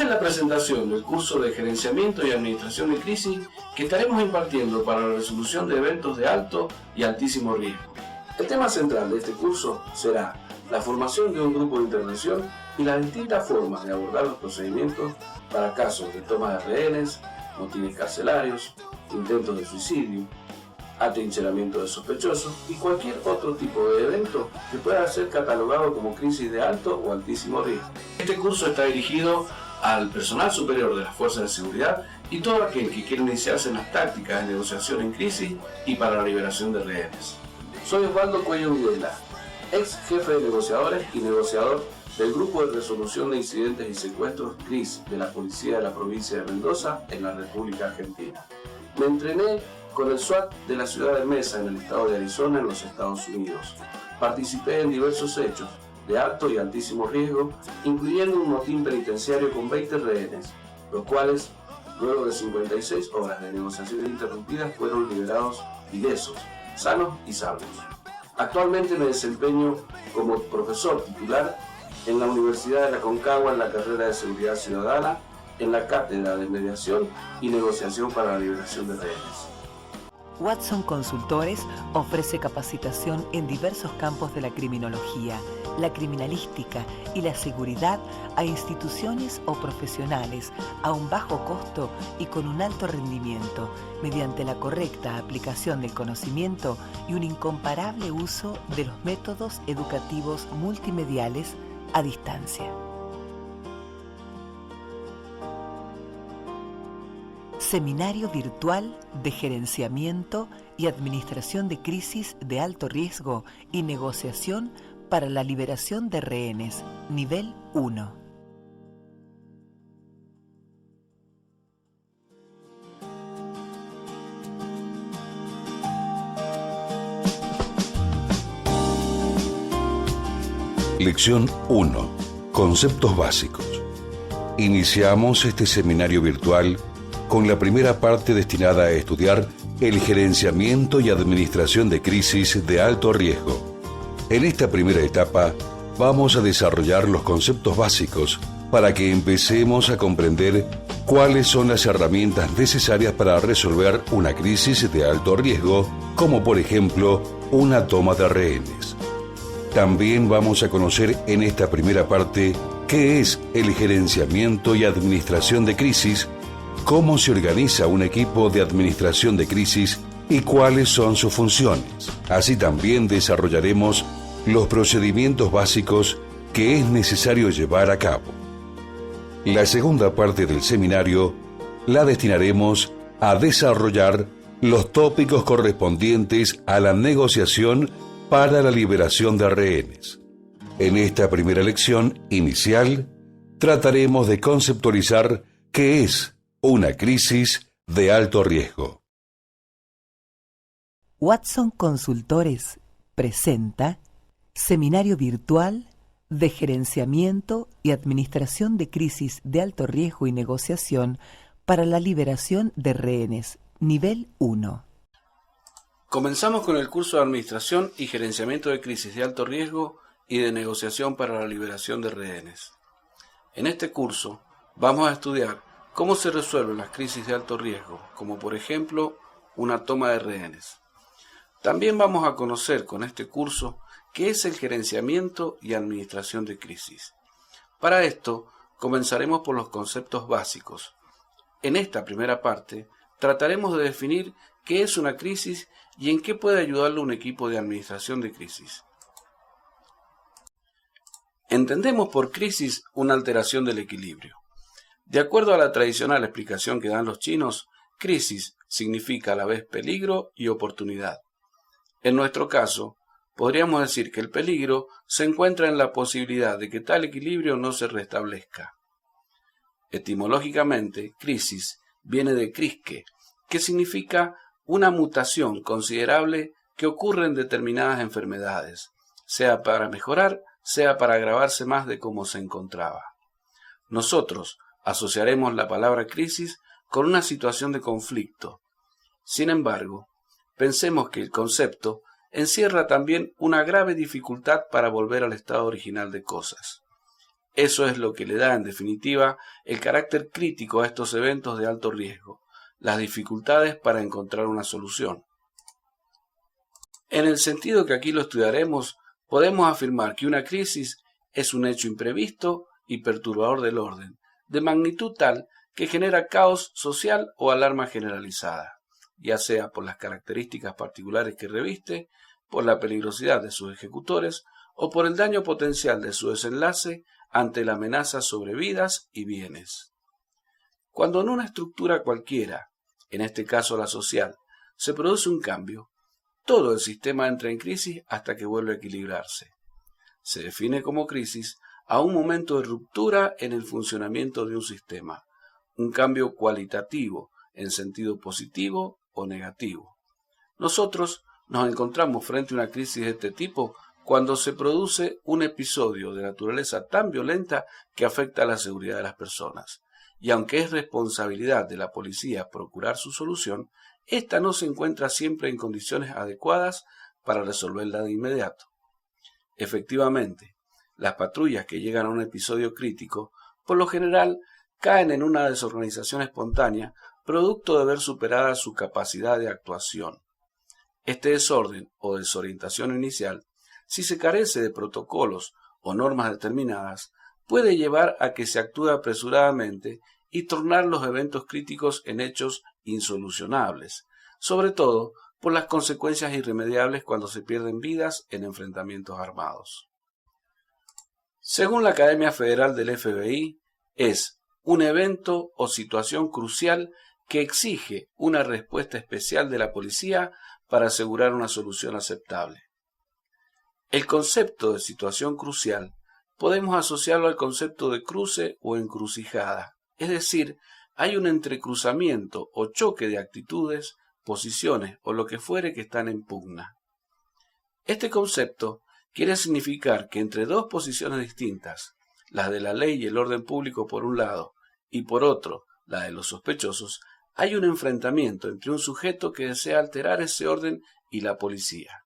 Esta es la presentación del curso de Gerenciamiento y Administración de Crisis que estaremos impartiendo para la resolución de eventos de alto y altísimo riesgo. El tema central de este curso será la formación de un grupo de intervención y las distintas formas de abordar los procedimientos para casos de toma de rehenes, motines carcelarios, intentos de suicidio, atrincheramiento de sospechosos y cualquier otro tipo de evento que pueda ser catalogado como crisis de alto o altísimo riesgo. Este curso está dirigido al personal superior de las fuerzas de seguridad y todo aquel que quiera iniciarse en las tácticas de negociación en crisis y para la liberación de rehenes. Soy Osvaldo Cuello Videla, ex jefe de negociadores y negociador del Grupo de Resolución de Incidentes y Secuestros CRIS de la Policía de la Provincia de Mendoza en la República Argentina. Me entrené con el SWAT de la ciudad de Mesa en el estado de Arizona en los Estados Unidos. Participé en diversos hechos de alto y altísimo riesgo, incluyendo un motín penitenciario con 20 rehenes, los cuales, luego de 56 horas de negociaciones interrumpidas, fueron liberados ilesos, sanos y salvos. Actualmente me desempeño como profesor titular en la Universidad de la Aconcagua en la carrera de Seguridad Ciudadana, en la cátedra de Mediación y Negociación para la Liberación de Rehenes. Watson Consultores ofrece capacitación en diversos campos de la criminología, la criminalística y la seguridad a instituciones o profesionales a un bajo costo y con un alto rendimiento, mediante la correcta aplicación del conocimiento y un incomparable uso de los métodos educativos multimediales a distancia. Seminario virtual de gerenciamiento y administración de crisis de alto riesgo y negociación para la liberación de rehenes, nivel 1. Lección 1. Conceptos básicos. Iniciamos este seminario virtual con la primera parte destinada a estudiar el gerenciamiento y administración de crisis de alto riesgo. En esta primera etapa vamos a desarrollar los conceptos básicos para que empecemos a comprender cuáles son las herramientas necesarias para resolver una crisis de alto riesgo, como por ejemplo una toma de rehenes. También vamos a conocer en esta primera parte qué es el gerenciamiento y administración de crisis, cómo se organiza un equipo de administración de crisis y cuáles son sus funciones. Así también desarrollaremos los procedimientos básicos que es necesario llevar a cabo. La segunda parte del seminario la destinaremos a desarrollar los tópicos correspondientes a la negociación para la liberación de rehenes. En esta primera lección inicial trataremos de conceptualizar qué es una crisis de alto riesgo. Watson Consultores presenta Seminario Virtual de Gerenciamiento y Administración de Crisis de Alto Riesgo y Negociación para la Liberación de Rehenes, nivel 1. Comenzamos con el curso de Administración y Gerenciamiento de Crisis de Alto Riesgo y de Negociación para la Liberación de Rehenes. En este curso vamos a estudiar cómo se resuelven las crisis de alto riesgo, como por ejemplo una toma de rehenes. También vamos a conocer con este curso qué es el gerenciamiento y administración de crisis. Para esto, comenzaremos por los conceptos básicos. En esta primera parte, trataremos de definir qué es una crisis y en qué puede ayudarle un equipo de administración de crisis. Entendemos por crisis una alteración del equilibrio. De acuerdo a la tradicional explicación que dan los chinos, crisis significa a la vez peligro y oportunidad. En nuestro caso, podríamos decir que el peligro se encuentra en la posibilidad de que tal equilibrio no se restablezca. Etimológicamente, crisis viene de crisque, que significa una mutación considerable que ocurre en determinadas enfermedades, sea para mejorar, sea para agravarse más de cómo se encontraba. Nosotros asociaremos la palabra crisis con una situación de conflicto. Sin embargo, pensemos que el concepto encierra también una grave dificultad para volver al estado original de cosas. Eso es lo que le da, en definitiva, el carácter crítico a estos eventos de alto riesgo, las dificultades para encontrar una solución. En el sentido que aquí lo estudiaremos, podemos afirmar que una crisis es un hecho imprevisto y perturbador del orden, de magnitud tal que genera caos social o alarma generalizada, ya sea por las características particulares que reviste, por la peligrosidad de sus ejecutores o por el daño potencial de su desenlace ante la amenaza sobre vidas y bienes. Cuando en una estructura cualquiera, en este caso la social, se produce un cambio, todo el sistema entra en crisis hasta que vuelve a equilibrarse. Se define como crisis a un momento de ruptura en el funcionamiento de un sistema, un cambio cualitativo en sentido positivo o negativo. Nosotros nos encontramos frente a una crisis de este tipo cuando se produce un episodio de naturaleza tan violenta que afecta a la seguridad de las personas. Y aunque es responsabilidad de la policía procurar su solución, ésta no se encuentra siempre en condiciones adecuadas para resolverla de inmediato. Efectivamente, las patrullas que llegan a un episodio crítico, por lo general, caen en una desorganización espontánea, producto de ver superada su capacidad de actuación. Este desorden o desorientación inicial, si se carece de protocolos o normas determinadas, puede llevar a que se actúe apresuradamente y tornar los eventos críticos en hechos insolucionables, sobre todo por las consecuencias irremediables cuando se pierden vidas en enfrentamientos armados. Según la Academia Federal del FBI, es un evento o situación crucial que exige una respuesta especial de la policía para asegurar una solución aceptable. El concepto de situación crucial podemos asociarlo al concepto de cruce o encrucijada, es decir, hay un entrecruzamiento o choque de actitudes, posiciones o lo que fuere que están en pugna. Este concepto quiere significar que entre dos posiciones distintas, las de la ley y el orden público por un lado, y por otro, la de los sospechosos, hay un enfrentamiento entre un sujeto que desea alterar ese orden y la policía.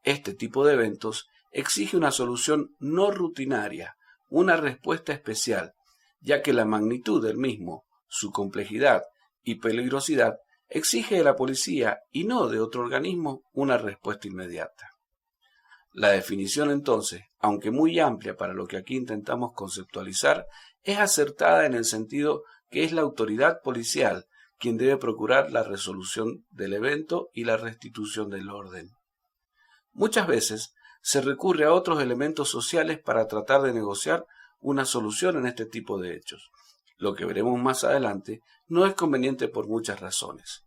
Este tipo de eventos exige una solución no rutinaria, una respuesta especial, ya que la magnitud del mismo, su complejidad y peligrosidad exige de la policía y no de otro organismo una respuesta inmediata. La definición entonces, aunque muy amplia para lo que aquí intentamos conceptualizar, es acertada en el sentido que es la autoridad policial quien debe procurar la resolución del evento y la restitución del orden. Muchas veces se recurre a otros elementos sociales para tratar de negociar una solución en este tipo de hechos. Lo que veremos más adelante no es conveniente por muchas razones.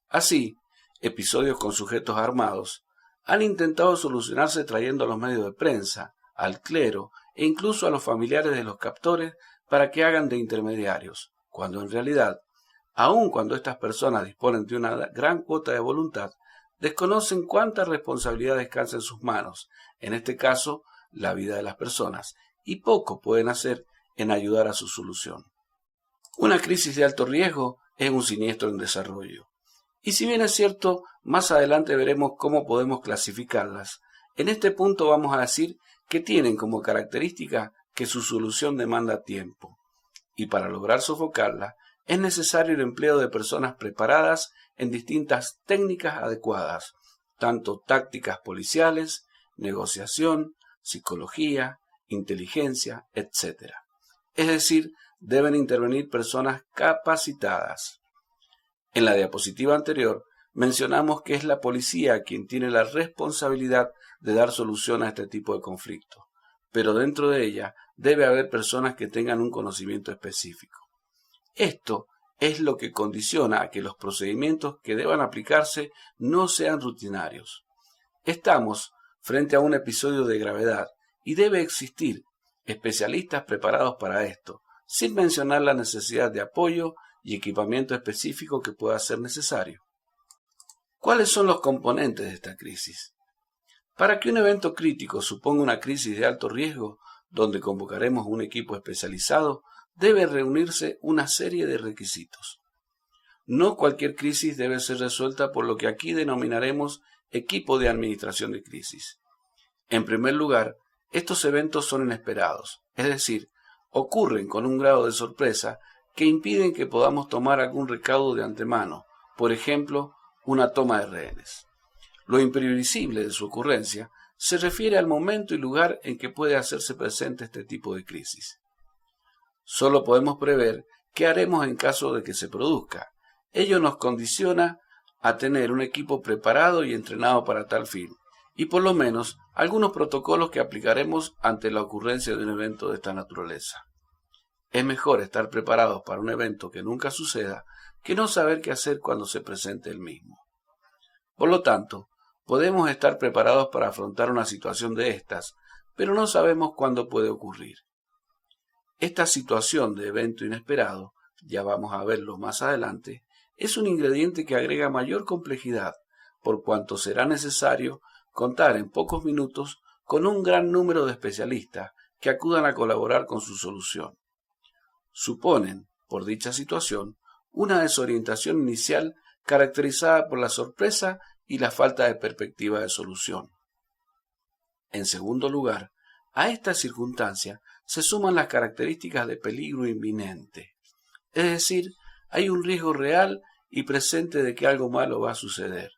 Así, episodios con sujetos armados han intentado solucionarse trayendo a los medios de prensa, al clero e incluso a los familiares de los captores para que hagan de intermediarios, cuando en realidad, aun cuando estas personas disponen de una gran cuota de voluntad, desconocen cuánta responsabilidad descansa en sus manos, en este caso, la vida de las personas, y poco pueden hacer en ayudar a su solución. Una crisis de alto riesgo es un siniestro en desarrollo. Y si bien es cierto, más adelante veremos cómo podemos clasificarlas, en este punto vamos a decir que tienen como característica que su solución demanda tiempo. Y para lograr sofocarla, es necesario el empleo de personas preparadas en distintas técnicas adecuadas, tanto tácticas policiales, negociación, psicología, inteligencia, etc. Es decir, deben intervenir personas capacitadas. En la diapositiva anterior mencionamos que es la policía quien tiene la responsabilidad de dar solución a este tipo de conflicto, pero dentro de ella debe haber personas que tengan un conocimiento específico. Esto es lo que condiciona a que los procedimientos que deban aplicarse no sean rutinarios. Estamos frente a un episodio de gravedad y debe existir especialistas preparados para esto, sin mencionar la necesidad de apoyo y equipamiento específico que pueda ser necesario. ¿Cuáles son los componentes de esta crisis? Para que un evento crítico suponga una crisis de alto riesgo, donde convocaremos un equipo especializado, debe reunirse una serie de requisitos. No cualquier crisis debe ser resuelta por lo que aquí denominaremos equipo de administración de crisis. En primer lugar, estos eventos son inesperados, es decir, ocurren con un grado de sorpresa que impiden que podamos tomar algún recaudo de antemano, por ejemplo, una toma de rehenes. Lo imprevisible de su ocurrencia se refiere al momento y lugar en que puede hacerse presente este tipo de crisis. Solo podemos prever qué haremos en caso de que se produzca. Ello nos condiciona a tener un equipo preparado y entrenado para tal fin, y por lo menos algunos protocolos que aplicaremos ante la ocurrencia de un evento de esta naturaleza. Es mejor estar preparados para un evento que nunca suceda que no saber qué hacer cuando se presente el mismo. Por lo tanto, podemos estar preparados para afrontar una situación de estas, pero no sabemos cuándo puede ocurrir. Esta situación de evento inesperado, ya vamos a verlo más adelante, es un ingrediente que agrega mayor complejidad, por cuanto será necesario contar en pocos minutos con un gran número de especialistas que acudan a colaborar con su solución. Suponen, por dicha situación, una desorientación inicial caracterizada por la sorpresa y la falta de perspectiva de solución. En segundo lugar, a esta circunstancia se suman las características de peligro inminente, es decir, hay un riesgo real y presente de que algo malo va a suceder.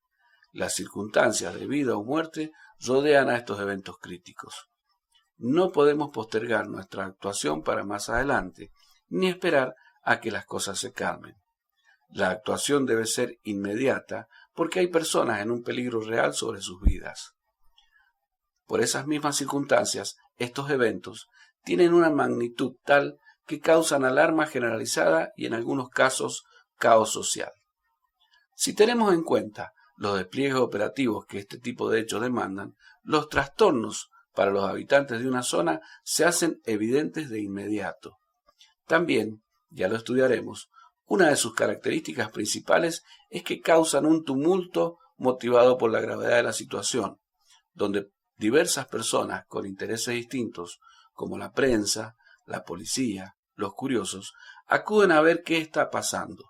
Las circunstancias de vida o muerte rodean a estos eventos críticos. No podemos postergar nuestra actuación para más adelante, ni esperar a que las cosas se calmen. La actuación debe ser inmediata porque hay personas en un peligro real sobre sus vidas. Por esas mismas circunstancias, estos eventos tienen una magnitud tal que causan alarma generalizada y en algunos casos caos social. Si tenemos en cuenta los despliegues operativos que este tipo de hechos demandan, los trastornos para los habitantes de una zona se hacen evidentes de inmediato. También, ya lo estudiaremos, una de sus características principales es que causan un tumulto motivado por la gravedad de la situación, donde diversas personas con intereses distintos, como la prensa, la policía, los curiosos, acuden a ver qué está pasando.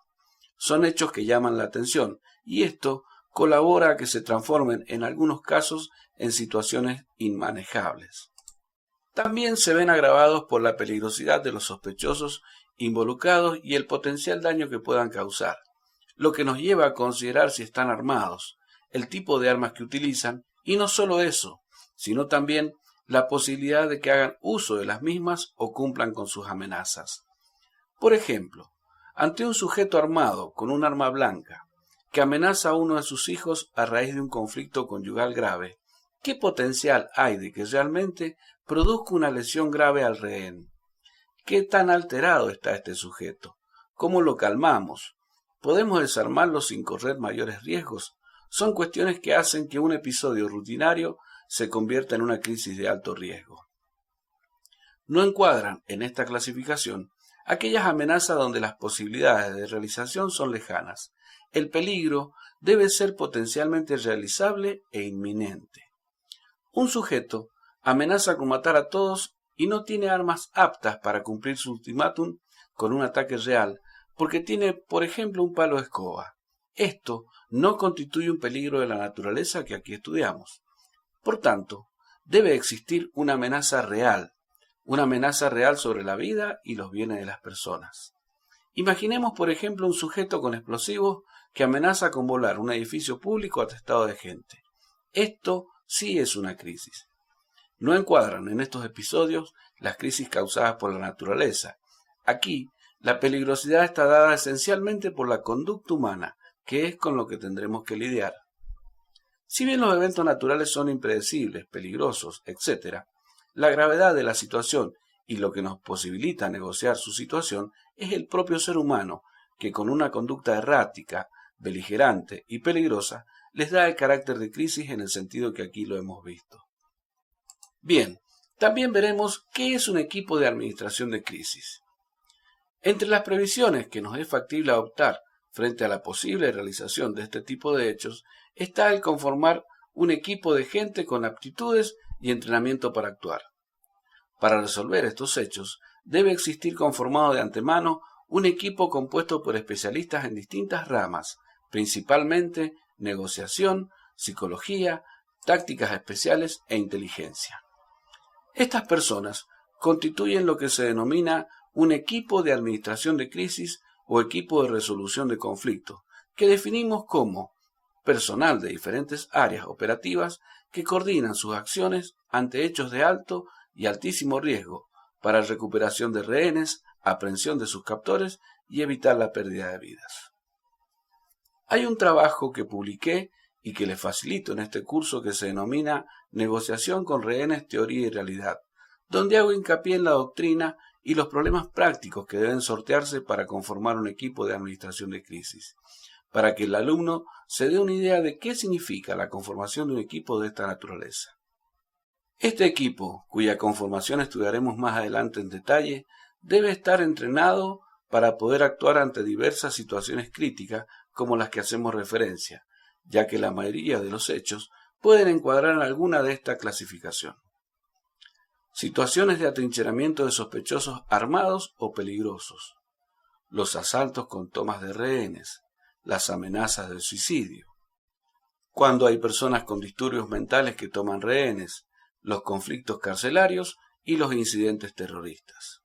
Son hechos que llaman la atención y esto colabora a que se transformen en algunos casos en situaciones inmanejables. También se ven agravados por la peligrosidad de los sospechosos involucrados y el potencial daño que puedan causar, lo que nos lleva a considerar si están armados, el tipo de armas que utilizan y no solo eso, sino también la posibilidad de que hagan uso de las mismas o cumplan con sus amenazas. Por ejemplo, ante un sujeto armado con un arma blanca que amenaza a uno de sus hijos a raíz de un conflicto conyugal grave, ¿qué potencial hay de que realmente produzca una lesión grave al rehén? ¿Qué tan alterado está este sujeto? ¿Cómo lo calmamos? ¿Podemos desarmarlo sin correr mayores riesgos? Son cuestiones que hacen que un episodio rutinario se convierta en una crisis de alto riesgo. No encuadran en esta clasificación aquellas amenazas donde las posibilidades de realización son lejanas. El peligro debe ser potencialmente realizable e inminente. Un sujeto amenaza con matar a todos y no tiene armas aptas para cumplir su ultimátum con un ataque real, porque tiene, por ejemplo, un palo de escoba. Esto no constituye un peligro de la naturaleza que aquí estudiamos. Por tanto, debe existir una amenaza real sobre la vida y los bienes de las personas. Imaginemos, por ejemplo, un sujeto con explosivos que amenaza con volar un edificio público atestado de gente. Esto sí es una crisis. No encuadran en estos episodios las crisis causadas por la naturaleza. Aquí, la peligrosidad está dada esencialmente por la conducta humana, que es con lo que tendremos que lidiar. Si bien los eventos naturales son impredecibles, peligrosos, etc., la gravedad de la situación y lo que nos posibilita negociar su situación es el propio ser humano, que con una conducta errática, beligerante y peligrosa, les da el carácter de crisis en el sentido que aquí lo hemos visto. Bien, también veremos qué es un equipo de administración de crisis. Entre las previsiones que nos es factible adoptar frente a la posible realización de este tipo de hechos está el conformar un equipo de gente con aptitudes y entrenamiento para actuar. Para resolver estos hechos debe existir conformado de antemano un equipo compuesto por especialistas en distintas ramas, principalmente negociación, psicología, tácticas especiales e inteligencia. Estas personas constituyen lo que se denomina un equipo de administración de crisis o equipo de resolución de conflictos, que definimos como personal de diferentes áreas operativas que coordinan sus acciones ante hechos de alto y altísimo riesgo para recuperación de rehenes, aprehensión de sus captores y evitar la pérdida de vidas. Hay un trabajo que publiqué y que les facilito en este curso que se denomina Negociación con rehenes, teoría y realidad, donde hago hincapié en la doctrina y los problemas prácticos que deben sortearse para conformar un equipo de administración de crisis, para que el alumno se dé una idea de qué significa la conformación de un equipo de esta naturaleza. Este equipo, cuya conformación estudiaremos más adelante en detalle, debe estar entrenado para poder actuar ante diversas situaciones críticas como las que hacemos referencia, ya que la mayoría de los hechos pueden encuadrar en alguna de esta clasificación. Situaciones de atrincheramiento de sospechosos armados o peligrosos, los asaltos con tomas de rehenes, las amenazas de suicidio, cuando hay personas con disturbios mentales que toman rehenes, los conflictos carcelarios y los incidentes terroristas.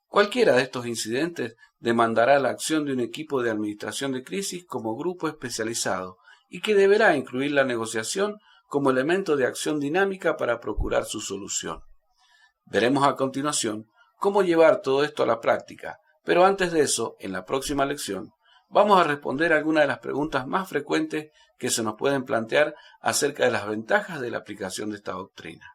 Cualquiera de estos incidentes demandará la acción de un equipo de administración de crisis como grupo especializado y que deberá incluir la negociación como elemento de acción dinámica para procurar su solución. Veremos a continuación cómo llevar todo esto a la práctica, pero antes de eso, en la próxima lección, vamos a responder algunas de las preguntas más frecuentes que se nos pueden plantear acerca de las ventajas de la aplicación de esta doctrina.